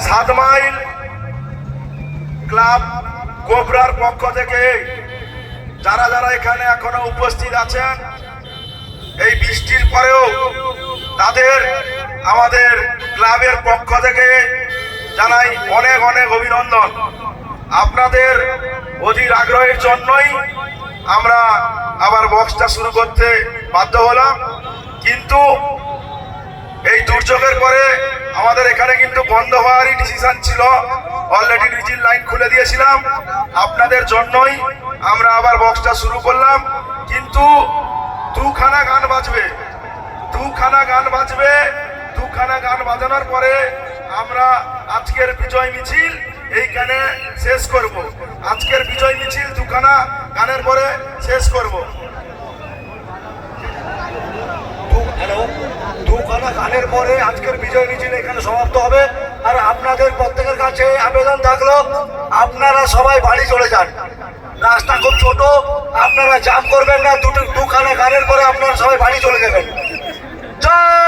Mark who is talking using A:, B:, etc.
A: 7 mile club কোবরার পক্ষ থেকে যারা যারা এখানে এখনো উপস্থিত আছেন, এই বৃষ্টির পরেও তাদের আমাদের ক্লাবের পক্ষ থেকে জানাই অনেক অনেক অভিনন্দন। আপনাদের অধীর আগ্রহের জন্যই আমরা আবার বক্সটা শুরু করতে বাধ্য হলাম। কিন্তু এই দুর্যোগের পরে আমাদের এখানে কিন্তু বন্ধ হওয়ারই ডিসিশন ছিল, অলরেডি ডিজিল লাইন খুলে দিয়েছিলাম। আপনাদের জন্যই আমরা আবার বক্সটা শুরু করলাম। কিন্তু দুখানা গান বাজবে, দুখানা গান বাজানোর পরে আমরা আজকের বিজয় মিছিল এইখানে শেষ করব। আজকের বিজয় মিছিল দুখানা গানের পরে শেষ করব।
B: দুখানা গানের পরে আজকের বিজয় মিছিল এখানে সমাপ্ত হবে। আর আপনাদের প্রত্যেকের কাছে আবেদন থাকলো, আপনারা সবাই বাড়ি চলে যান। রাস্তা খুব ছোট, আপনারা জাম করবেন না। দুখানা গানের পরে আপনারা সবাই বাড়ি চলে যাবেন। জয়